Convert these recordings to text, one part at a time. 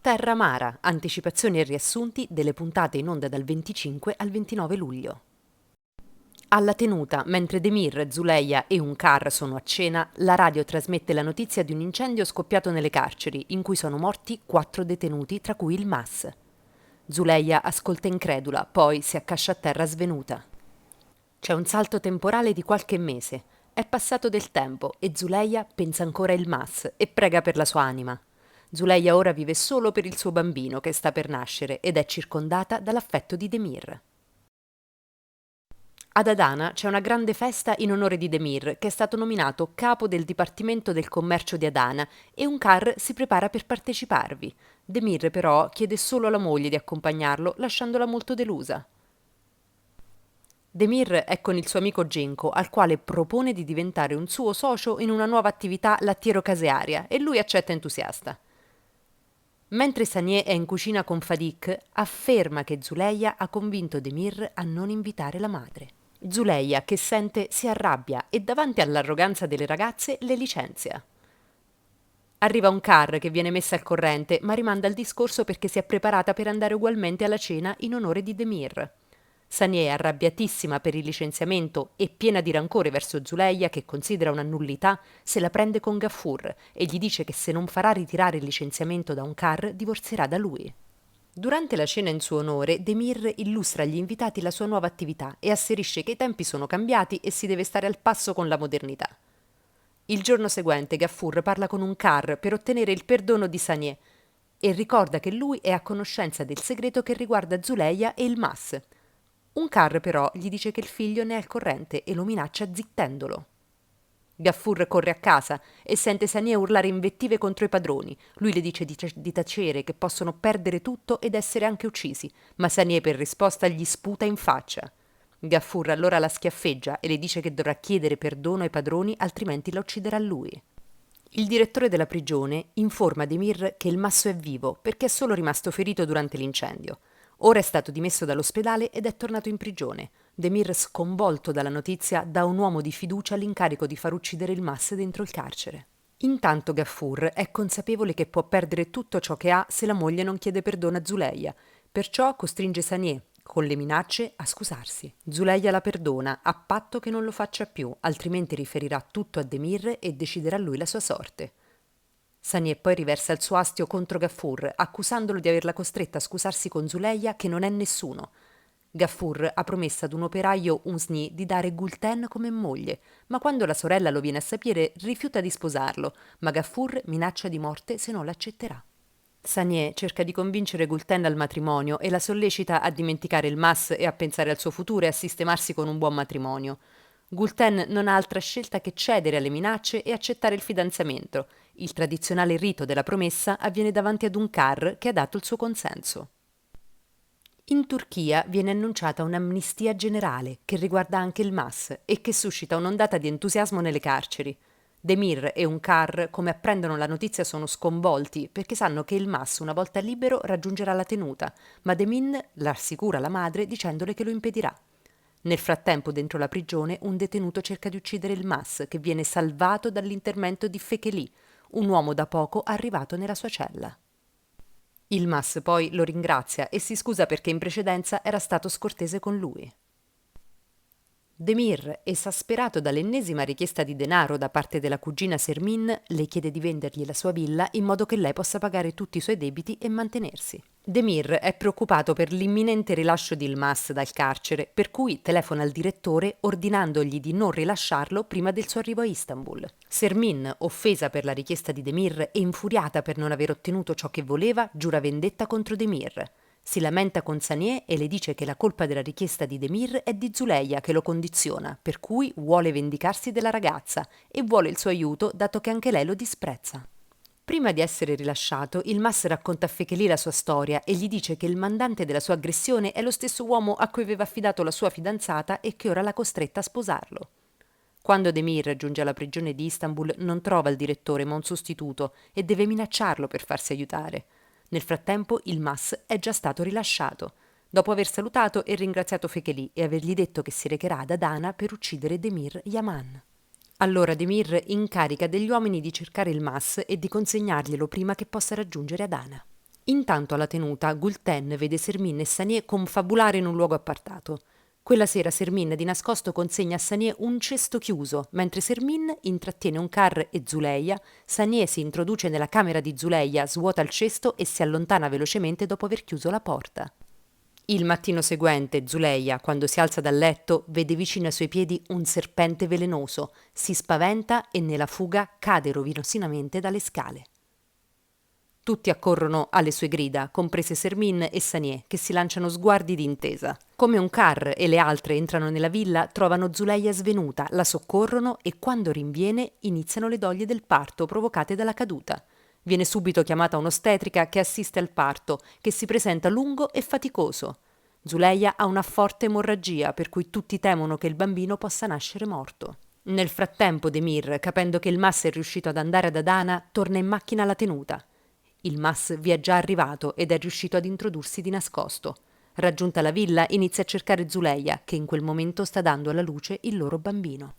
Terra Mara, anticipazioni e riassunti delle puntate in onda dal 25 al 29 luglio. Alla tenuta, mentre Demir, Zuleia e Unkar sono a cena, la radio trasmette la notizia di un incendio scoppiato nelle carceri, in cui sono morti 4 detenuti, tra cui il Mas. Zuleia ascolta incredula, poi si accascia a terra svenuta. C'è un salto temporale di qualche mese. È passato del tempo e Zuleia pensa ancora al Mas e prega per la sua anima. Zuleia ora vive solo per il suo bambino che sta per nascere ed è circondata dall'affetto di Demir. Ad Adana c'è una grande festa in onore di Demir, che è stato nominato capo del Dipartimento del Commercio di Adana, e Unkar si prepara per parteciparvi. Demir però chiede solo alla moglie di accompagnarlo, lasciandola molto delusa. Demir è con il suo amico Genco, al quale propone di diventare un suo socio in una nuova attività lattiero-casearia, e lui accetta entusiasta. Mentre Sanier è in cucina con Fadik, afferma che Zuleia ha convinto Demir a non invitare la madre. Zuleia, che sente, si arrabbia e davanti all'arroganza delle ragazze le licenzia. Arriva un car che viene messa al corrente, ma rimanda il discorso perché si è preparata per andare ugualmente alla cena in onore di Demir. Sanier, arrabbiatissima per il licenziamento e piena di rancore verso Zuleia, che considera una nullità, se la prende con Gaffur e gli dice che se non farà ritirare il licenziamento da un car, divorzierà da lui. Durante la cena in suo onore, Demir illustra agli invitati la sua nuova attività e asserisce che i tempi sono cambiati e si deve stare al passo con la modernità. Il giorno seguente Gaffur parla con un car per ottenere il perdono di Sanier e ricorda che lui è a conoscenza del segreto che riguarda Zuleia e il Mas. Un car però gli dice che il figlio ne è al corrente e lo minaccia zittendolo. Gaffur corre a casa e sente Sanier urlare invettive contro i padroni. Lui le dice di tacere, che possono perdere tutto ed essere anche uccisi, ma Sanier per risposta gli sputa in faccia. Gaffur allora la schiaffeggia e le dice che dovrà chiedere perdono ai padroni, altrimenti la ucciderà lui. Il direttore della prigione informa Demir che il masso è vivo perché è solo rimasto ferito durante l'incendio. Ora è stato dimesso dall'ospedale ed è tornato in prigione. Demir, sconvolto dalla notizia, dà a un uomo di fiducia l'incarico di far uccidere il Mas dentro il carcere. Intanto Gaffur è consapevole che può perdere tutto ciò che ha se la moglie non chiede perdono a Zuleia, perciò costringe Sanier, con le minacce, a scusarsi. Zuleia la perdona, a patto che non lo faccia più, altrimenti riferirà tutto a Demir e deciderà lui la sua sorte. Sanier poi riversa il suo astio contro Gaffur, accusandolo di averla costretta a scusarsi con Zuleia, che non è nessuno. Gaffur ha promesso ad un operaio Usni di dare Gulten come moglie, ma quando la sorella lo viene a sapere rifiuta di sposarlo, ma Gaffur minaccia di morte se non l'accetterà. Sanier cerca di convincere Gulten al matrimonio e la sollecita a dimenticare il Mas e a pensare al suo futuro e a sistemarsi con un buon matrimonio. Gulten non ha altra scelta che cedere alle minacce e accettare il fidanzamento. Il tradizionale rito della promessa avviene davanti ad un car che ha dato il suo consenso. In Turchia viene annunciata un'amnistia generale che riguarda anche il Mas e che suscita un'ondata di entusiasmo nelle carceri. Demir e Unkar, come apprendono la notizia, sono sconvolti perché sanno che il Mas, una volta libero, raggiungerà la tenuta, ma Demin rassicura la madre dicendole che lo impedirà. Nel frattempo, dentro la prigione, un detenuto cerca di uccidere il Mas, che viene salvato dall'intervento di Fekeli, un uomo da poco arrivato nella sua cella. Il Mas poi lo ringrazia e si scusa perché in precedenza era stato scortese con lui. Demir, esasperato dall'ennesima richiesta di denaro da parte della cugina Sermin, le chiede di vendergli la sua villa in modo che lei possa pagare tutti i suoi debiti e mantenersi. Demir è preoccupato per l'imminente rilascio di Ilmas dal carcere, per cui telefona al direttore ordinandogli di non rilasciarlo prima del suo arrivo a Istanbul. Sermin, offesa per la richiesta di Demir e infuriata per non aver ottenuto ciò che voleva, giura vendetta contro Demir. Si lamenta con Sanier e le dice che la colpa della richiesta di Demir è di Zuleia, che lo condiziona, per cui vuole vendicarsi della ragazza e vuole il suo aiuto dato che anche lei lo disprezza. Prima di essere rilasciato, il Mas racconta a Fekeli la sua storia e gli dice che il mandante della sua aggressione è lo stesso uomo a cui aveva affidato la sua fidanzata e che ora l'ha costretta a sposarlo. Quando Demir giunge alla prigione di Istanbul non trova il direttore ma un sostituto e deve minacciarlo per farsi aiutare. Nel frattempo il Mas è già stato rilasciato, dopo aver salutato e ringraziato Fekeli e avergli detto che si recherà ad Adana per uccidere Demir Yaman. Allora Demir incarica degli uomini di cercare il Mas e di consegnarglielo prima che possa raggiungere Adana. Intanto alla tenuta, Gulten vede Sermin e Sanier confabulare in un luogo appartato. Quella sera Sermin di nascosto consegna a Sanier un cesto chiuso, mentre Sermin intrattiene Unkar e Zuleia. Sanier si introduce nella camera di Zuleia, svuota il cesto e si allontana velocemente dopo aver chiuso la porta. Il mattino seguente, Zuleia, quando si alza dal letto, vede vicino ai suoi piedi un serpente velenoso, si spaventa e nella fuga cade rovinosamente dalle scale. Tutti accorrono alle sue grida, comprese Sermin e Sanier, che si lanciano sguardi di intesa. Come Unkar e le altre entrano nella villa, trovano Zuleia svenuta, la soccorrono e quando rinviene iniziano le doglie del parto provocate dalla caduta. Viene subito chiamata un'ostetrica che assiste al parto, che si presenta lungo e faticoso. Zuleia ha una forte emorragia, per cui tutti temono che il bambino possa nascere morto. Nel frattempo Demir, capendo che il Mas è riuscito ad andare ad Adana, torna in macchina alla tenuta. Il Mas vi è già arrivato ed è riuscito ad introdursi di nascosto. Raggiunta la villa, inizia a cercare Zuleia, che in quel momento sta dando alla luce il loro bambino.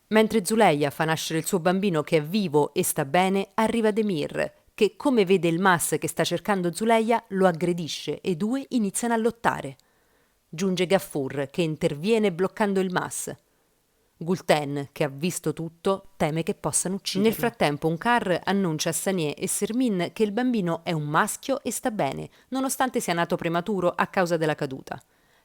Mentre Zuleia fa nascere il suo bambino che è vivo e sta bene, arriva Demir, che come vede il Mas che sta cercando Zuleia, lo aggredisce e i due iniziano a lottare. Giunge Gaffur, che interviene bloccando il Mas. Gulten, che ha visto tutto, teme che possano ucciderlo. Nel frattempo Unkar annuncia a Sanier e Sermin che il bambino è un maschio e sta bene, nonostante sia nato prematuro a causa della caduta.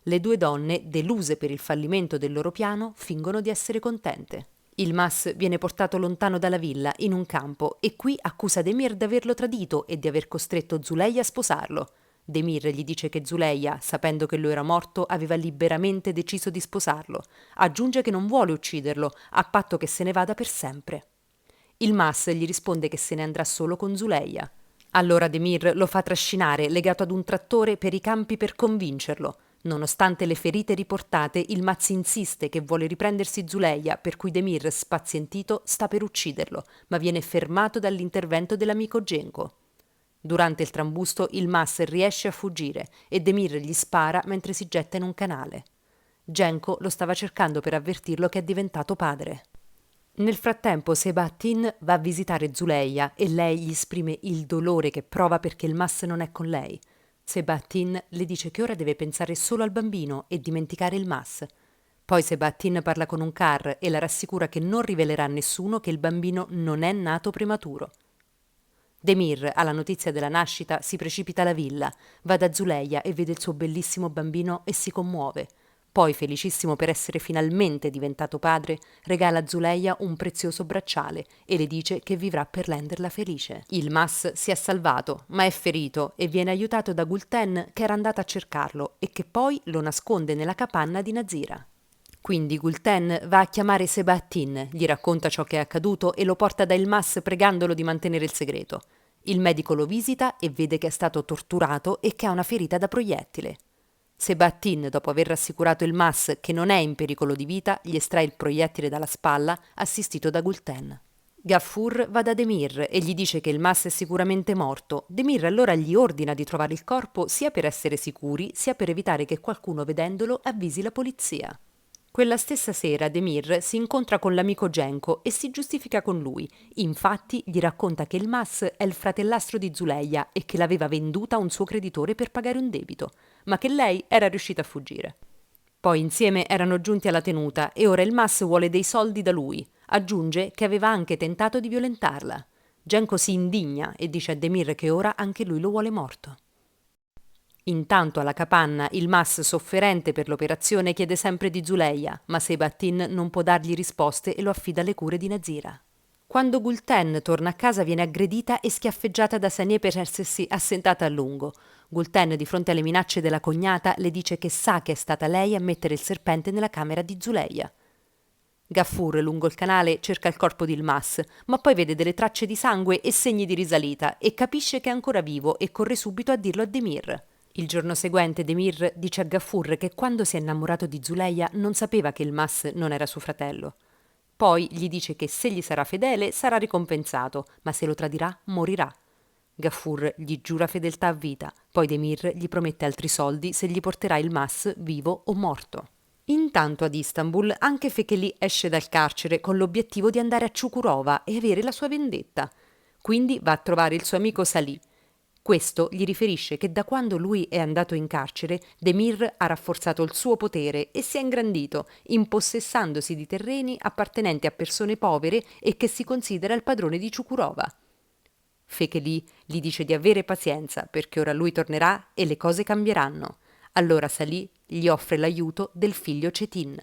Le due donne, deluse per il fallimento del loro piano, fingono di essere contente. Il Mas viene portato lontano dalla villa, in un campo, e qui accusa Demir di averlo tradito e di aver costretto Zuleia a sposarlo. Demir gli dice che Zuleia, sapendo che lui era morto, aveva liberamente deciso di sposarlo. Aggiunge che non vuole ucciderlo, a patto che se ne vada per sempre. Il Mas gli risponde che se ne andrà solo con Zuleia. Allora Demir lo fa trascinare, legato ad un trattore, per i campi per convincerlo. Nonostante le ferite riportate, il Mas insiste che vuole riprendersi Zuleia, per cui Demir, spazientito, sta per ucciderlo, ma viene fermato dall'intervento dell'amico Genco. Durante il trambusto il Mas riesce a fuggire e Demir gli spara mentre si getta in un canale. Genco lo stava cercando per avvertirlo che è diventato padre. Nel frattempo Sebahattin va a visitare Zuleia e lei gli esprime il dolore che prova perché il Mas non è con lei. Sebahattin le dice che ora deve pensare solo al bambino e dimenticare il Mas. Poi Sebahattin parla con Unkar e la rassicura che non rivelerà a nessuno che il bambino non è nato prematuro. Demir, alla notizia della nascita, si precipita alla villa, va da Zuleia e vede il suo bellissimo bambino e si commuove. Poi, felicissimo per essere finalmente diventato padre, regala a Zuleia un prezioso bracciale e le dice che vivrà per renderla felice. Il Mas si è salvato, ma è ferito e viene aiutato da Gulten, che era andata a cercarlo e che poi lo nasconde nella capanna di Nazira. Quindi Gulten va a chiamare Sebahattin, gli racconta ciò che è accaduto e lo porta da il Mas pregandolo di mantenere il segreto. Il medico lo visita e vede che è stato torturato e che ha una ferita da proiettile. Sebahattin, dopo aver rassicurato il Mas che non è in pericolo di vita, gli estrae il proiettile dalla spalla, assistito da Gulten. Gaffur va da Demir e gli dice che il Mas è sicuramente morto. Demir allora gli ordina di trovare il corpo sia per essere sicuri, sia per evitare che qualcuno vedendolo avvisi la polizia. Quella stessa sera Demir si incontra con l'amico Genco e si giustifica con lui. Infatti gli racconta che il Mas è il fratellastro di Zuleia e che l'aveva venduta a un suo creditore per pagare un debito, ma che lei era riuscita a fuggire. Poi insieme erano giunti alla tenuta e ora il Mas vuole dei soldi da lui. Aggiunge che aveva anche tentato di violentarla. Genco si indigna e dice a Demir che ora anche lui lo vuole morto. Intanto alla capanna il Mas, sofferente per l'operazione, chiede sempre di Zuleia, ma Sebahattin non può dargli risposte e lo affida alle cure di Nazira. Quando Gulten torna a casa viene aggredita e schiaffeggiata da Sanier per essersi assentata a lungo. Gulten, di fronte alle minacce della cognata, le dice che sa che è stata lei a mettere il serpente nella camera di Zuleia. Gaffur, lungo il canale, cerca il corpo di Mas, ma poi vede delle tracce di sangue e segni di risalita e capisce che è ancora vivo e corre subito a dirlo a Demir. Il giorno seguente Demir dice a Gaffur che quando si è innamorato di Zuleia non sapeva che il Mas non era suo fratello. Poi gli dice che se gli sarà fedele sarà ricompensato, ma se lo tradirà morirà. Gaffur gli giura fedeltà a vita, poi Demir gli promette altri soldi se gli porterà il Mas vivo o morto. Intanto ad Istanbul anche Fekeli esce dal carcere con l'obiettivo di andare a Ciukurova e avere la sua vendetta. Quindi va a trovare il suo amico Salih. Questo gli riferisce che da quando lui è andato in carcere, Demir ha rafforzato il suo potere e si è ingrandito, impossessandosi di terreni appartenenti a persone povere e che si considera il padrone di Ciukurova. Fekeli gli dice di avere pazienza perché ora lui tornerà e le cose cambieranno. Allora Salih gli offre l'aiuto del figlio Cetin.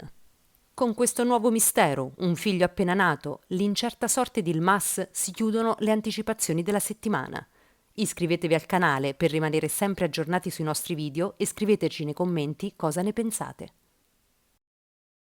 Con questo nuovo mistero, un figlio appena nato, l'incerta sorte di Ilmas, si chiudono le anticipazioni della settimana. Iscrivetevi al canale per rimanere sempre aggiornati sui nostri video e scriveteci nei commenti cosa ne pensate.